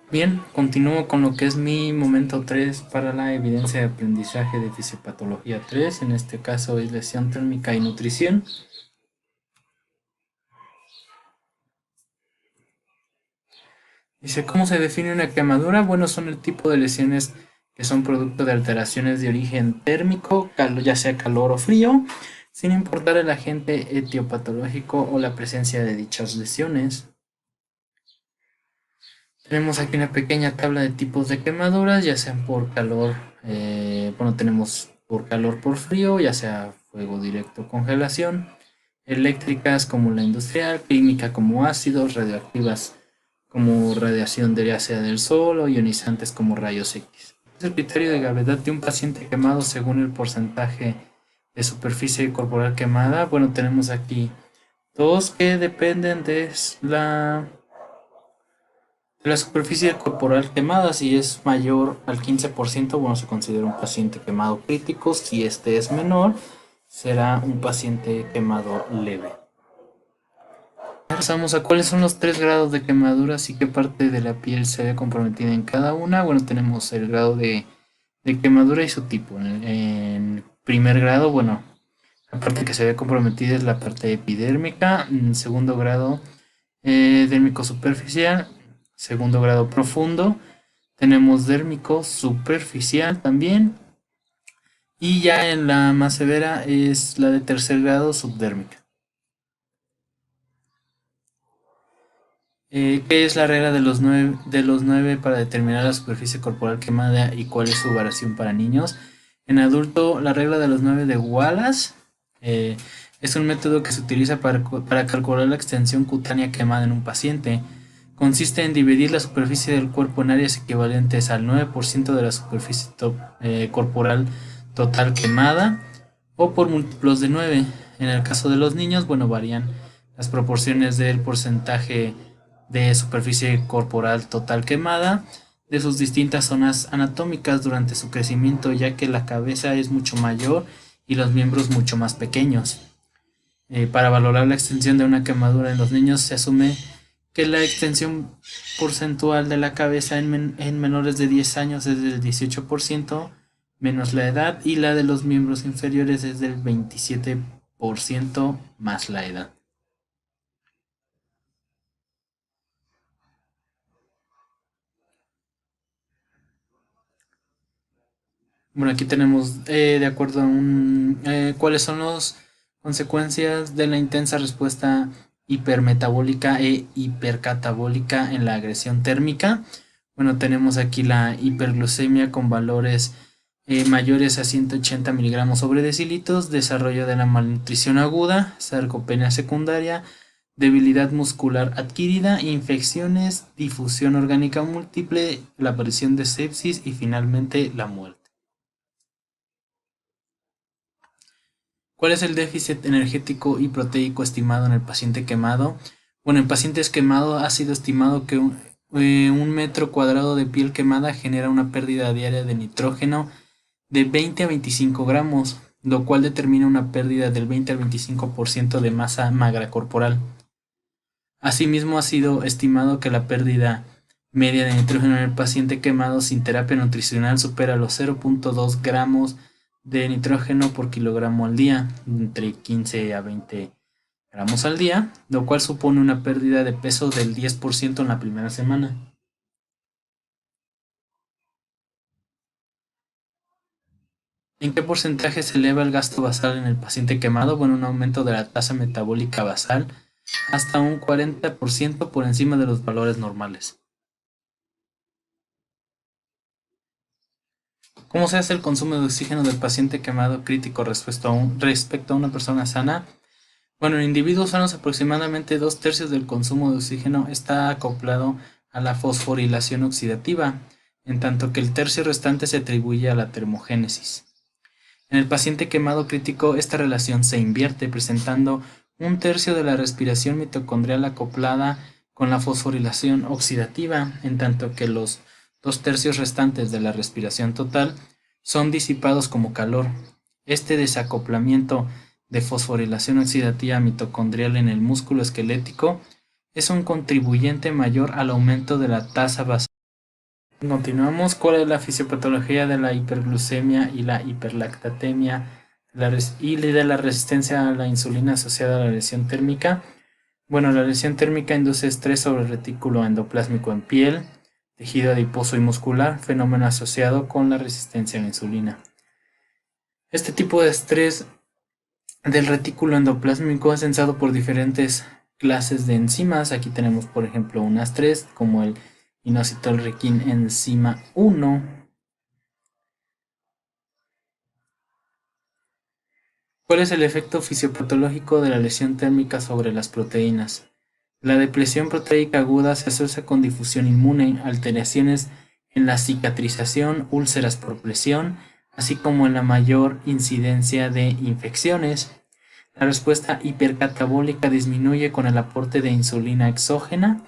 Bien, continúo con lo que es mi momento 3 para la evidencia de aprendizaje de fisiopatología 3. En este caso es lesión térmica y nutrición. Dice, ¿cómo se define una quemadura? Bueno, son el tipo de lesiones que son producto de alteraciones de origen térmico, ya sea calor o frío, sin importar el agente etiopatológico o la presencia de dichas lesiones. Tenemos aquí una pequeña tabla de tipos de quemaduras, ya sean por calor, tenemos por calor por frío, ya sea fuego directo o congelación, eléctricas como la industrial, química como ácidos, radioactivas como radiación de ya sea del sol o ionizantes como rayos X. Es el criterio de gravedad de un paciente quemado según el porcentaje de superficie corporal quemada. Bueno, tenemos aquí dos que dependen de la superficie corporal quemada. Si es mayor al 15%, bueno, se considera un paciente quemado crítico. Si este es menor, será un paciente quemado leve. Pasamos a cuáles son los 3 grados de quemaduras y qué parte de la piel se ve comprometida en cada una. Bueno, tenemos el grado de quemadura y su tipo. En primer grado, bueno, la parte que se ve comprometida es la parte epidérmica. En segundo grado, dérmico superficial. Segundo grado profundo. Tenemos dérmico superficial también. Y ya en la más severa es la de tercer grado subdérmica. ¿Qué es la regla de los nueve para determinar la superficie corporal quemada y cuál es su variación para niños? En adulto, la regla de los 9 de Wallace eh, es un método que se utiliza para calcular la extensión cutánea quemada en un paciente. Consiste en dividir la superficie del cuerpo en áreas equivalentes al 9% de la superficie corporal total quemada o por múltiplos de 9. En el caso de los niños, bueno, varían las proporciones del porcentaje de superficie corporal total quemada de sus distintas zonas anatómicas durante su crecimiento, ya que la cabeza es mucho mayor y los miembros mucho más pequeños. Para valorar la extensión de una quemadura en los niños se asume que la extensión porcentual de la cabeza en menores de 10 años es del 18% menos la edad, y la de los miembros inferiores es del 27% más la edad. Bueno, aquí tenemos, de acuerdo a cuáles son las consecuencias de la intensa respuesta hipermetabólica e hipercatabólica en la agresión térmica. Bueno, tenemos aquí la hiperglucemia con valores mayores a 180 miligramos sobre decilitros, desarrollo de la malnutrición aguda, sarcopenia secundaria, debilidad muscular adquirida, infecciones, difusión orgánica múltiple, la aparición de sepsis y finalmente la muerte. ¿Cuál es el déficit energético y proteico estimado en el paciente quemado? Bueno, en pacientes quemados ha sido estimado que un metro cuadrado de piel quemada genera una pérdida diaria de nitrógeno de 20 a 25 gramos, lo cual determina una pérdida del 20 al 25% de masa magra corporal. Asimismo, ha sido estimado que la pérdida media de nitrógeno en el paciente quemado sin terapia nutricional supera los 0.2 gramos de nitrógeno por kilogramo al día, entre 15 a 20 gramos al día, lo cual supone una pérdida de peso del 10% en la primera semana. ¿En qué porcentaje se eleva el gasto basal en el paciente quemado? Bueno, un aumento de la tasa metabólica basal hasta un 40% por encima de los valores normales. ¿Cómo se hace el consumo de oxígeno del paciente quemado crítico respecto a una persona sana? Bueno, en individuos sanos aproximadamente 2/3 del consumo de oxígeno está acoplado a la fosforilación oxidativa, en tanto que el tercio restante se atribuye a la termogénesis. En el paciente quemado crítico esta relación se invierte, presentando 1/3 de la respiración mitocondrial acoplada con la fosforilación oxidativa, en tanto que los 2/3 restantes de la respiración total son disipados como calor. Este desacoplamiento de fosforilación oxidativa mitocondrial en el músculo esquelético es un contribuyente mayor al aumento de la tasa basal Continuamos. ¿Cuál es la fisiopatología de la hiperglucemia y la hiperlactatemia y de la resistencia a la insulina asociada a la lesión térmica? Bueno, la lesión térmica induce estrés sobre el retículo endoplásmico en piel, tejido adiposo y muscular, fenómeno asociado con la resistencia a la insulina. Este tipo de estrés del retículo endoplásmico es sensado por diferentes clases de enzimas. Aquí tenemos, por ejemplo, unas tres, como el inositol-requin enzima 1. ¿Cuál es el efecto fisiopatológico de la lesión térmica sobre las proteínas? La depresión proteica aguda se asocia con difusión inmune, alteraciones en la cicatrización, úlceras por presión, así como en la mayor incidencia de infecciones. La respuesta hipercatabólica disminuye con el aporte de insulina exógena,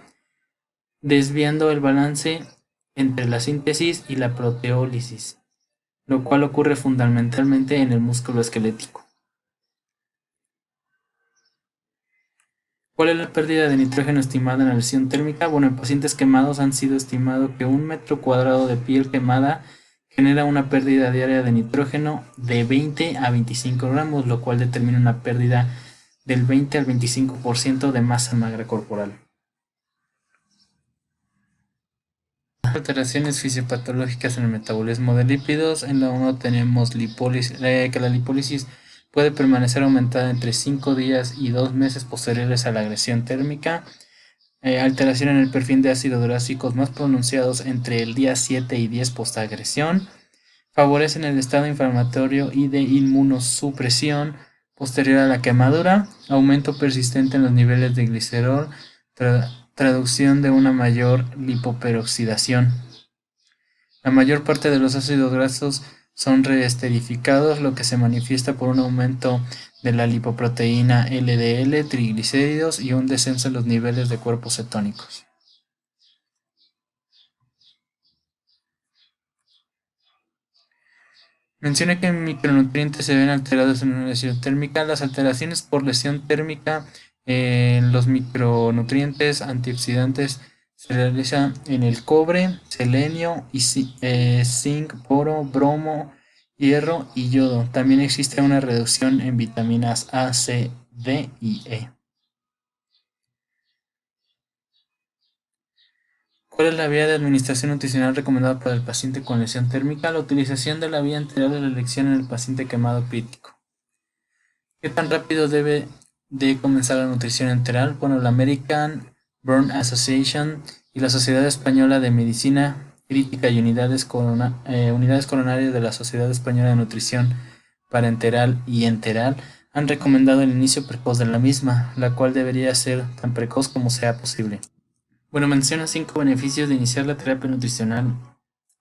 desviando el balance entre la síntesis y la proteólisis, lo cual ocurre fundamentalmente en el músculo esquelético. ¿Cuál es la pérdida de nitrógeno estimada en la lesión térmica? Bueno, en pacientes quemados han sido estimado que 1 metro cuadrado de piel quemada genera una pérdida diaria de nitrógeno de 20 a 25 gramos, lo cual determina una pérdida del 20 al 25% de masa magra corporal. Alteraciones fisiopatológicas en el metabolismo de lípidos. En la 1 tenemos que la lipólisis puede permanecer aumentada entre 5 días y 2 meses posteriores a la agresión térmica. Alteración en el perfil de ácidos grásicos más pronunciados entre el día 7 y 10 postagresión. Favorecen el estado inflamatorio y de inmunosupresión posterior a la quemadura. Aumento persistente en los niveles de glicerol. Traducción de una mayor lipoperoxidación. La mayor parte de los ácidos grasos son reesterificados, lo que se manifiesta por un aumento de la lipoproteína LDL, triglicéridos y un descenso en los niveles de cuerpos cetónicos. Menciona que micronutrientes se ven alterados en una lesión térmica. Las alteraciones por lesión térmica en los micronutrientes antioxidantes se realizan en el cobre, selenio, y zinc, boro, bromo, hierro y yodo. También existe una reducción en vitaminas A, C, D y E. ¿Cuál es la vía de administración nutricional recomendada para el paciente con lesión térmica? La utilización de la vía enteral de la elección en el paciente quemado crítico. ¿Qué tan rápido debe de comenzar la nutrición enteral? Bueno, la American Burn Association y la Sociedad Española de Medicina Crítica y unidades coronarias de la Sociedad Española de Nutrición Parenteral y Enteral han recomendado el inicio precoz de la misma, la cual debería ser tan precoz como sea posible. Bueno, menciona 5 beneficios de iniciar la terapia nutricional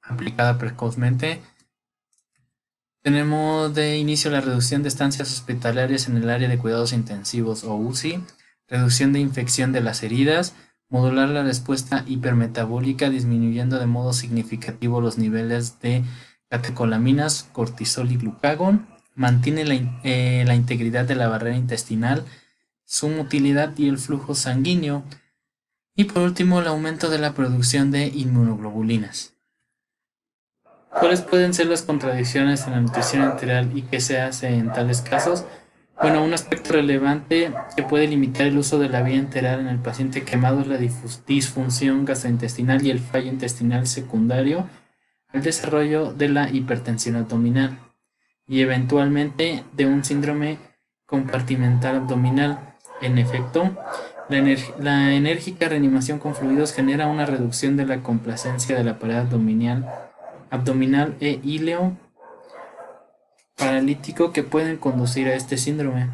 aplicada precozmente. Tenemos de inicio la reducción de estancias hospitalarias en el área de cuidados intensivos o UCI, reducción de infección de las heridas, modular la respuesta hipermetabólica disminuyendo de modo significativo los niveles de catecolaminas, cortisol y glucagón, mantiene la integridad de la barrera intestinal, su motilidad y el flujo sanguíneo, y por último el aumento de la producción de inmunoglobulinas. ¿Cuáles pueden ser las contradicciones en la nutrición enteral y qué se hace en tales casos? Bueno, un aspecto relevante que puede limitar el uso de la vía enteral en el paciente quemado es la disfunción gastrointestinal y el fallo intestinal secundario al desarrollo de la hipertensión abdominal y eventualmente de un síndrome compartimental abdominal. En efecto, la enérgica reanimación con fluidos genera una reducción de la complacencia de la pared abdominal e híleo paralítico que pueden conducir a este síndrome.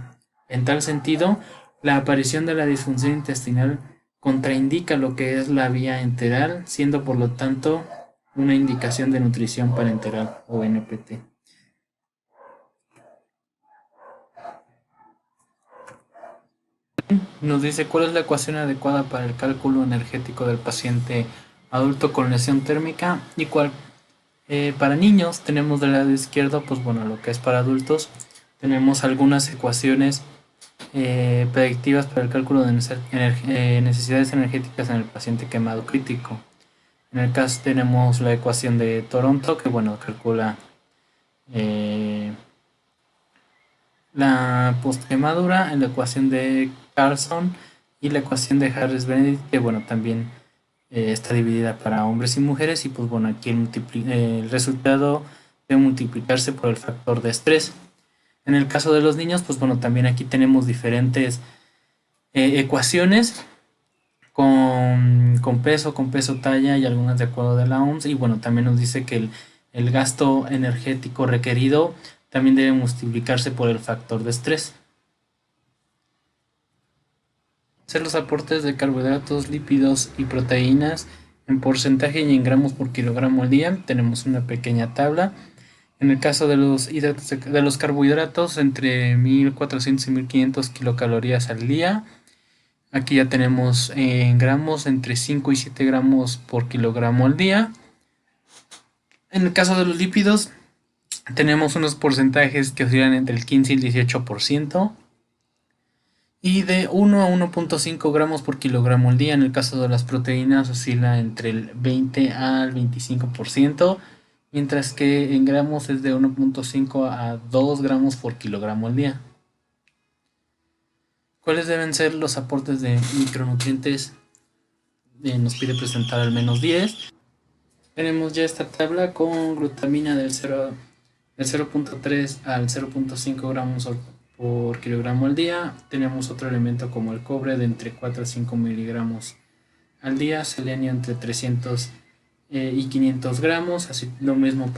En tal sentido, la aparición de la disfunción intestinal contraindica lo que es la vía enteral, siendo por lo tanto una indicación de nutrición parenteral o NPT. Nos dice cuál es la ecuación adecuada para el cálculo energético del paciente adulto con lesión térmica y cuál para niños. Tenemos del lado izquierdo, pues bueno, lo que es para adultos. Tenemos algunas ecuaciones predictivas para el cálculo de necesidades energéticas en el paciente quemado crítico. En el caso tenemos la ecuación de Toronto, que bueno, calcula la postquemadura, en la ecuación de Carlson y la ecuación de Harris-Benedict, que bueno, también está dividida para hombres y mujeres, y pues bueno, aquí el resultado debe multiplicarse por el factor de estrés. En el caso de los niños, pues bueno, también aquí tenemos diferentes ecuaciones con peso, talla y algunas de acuerdo de la OMS. Y bueno, también nos dice que el gasto energético requerido también debe multiplicarse por el factor de estrés. Hacer los aportes de carbohidratos, lípidos y proteínas en porcentaje y en gramos por kilogramo al día. Tenemos una pequeña tabla. En el caso de los carbohidratos, entre 1400 y 1500 kilocalorías al día. Aquí ya tenemos en gramos entre 5 y 7 gramos por kilogramo al día. En el caso de los lípidos, tenemos unos porcentajes que oscilan entre el 15 y el 18%. Y de 1 a 1.5 gramos por kilogramo al día. En el caso de las proteínas oscila entre el 20 al 25%, mientras que en gramos es de 1.5 a 2 gramos por kilogramo al día. ¿Cuáles deben ser los aportes de micronutrientes? Nos pide presentar al menos 10. Tenemos ya esta tabla con glutamina del 0.3 al 0.5 gramos por kilogramo al día. Tenemos otro elemento como el cobre de entre 4 a 5 miligramos al día, selenio entre 300 y 500 gramos, así lo mismo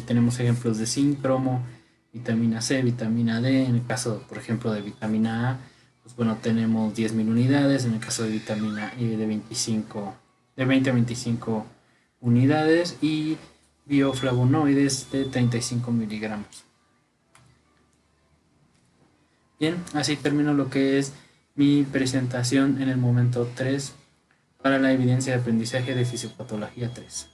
tenemos ejemplos de zinc, cromo, vitamina C, vitamina D. En el caso, por ejemplo, de vitamina A, pues bueno, tenemos 10.000 unidades. En el caso de vitamina E, de 20 a 25 unidades, y bioflavonoides de 35 miligramos. Bien, así termino lo que es mi presentación en el momento 3 para la evidencia de aprendizaje de fisiopatología 3.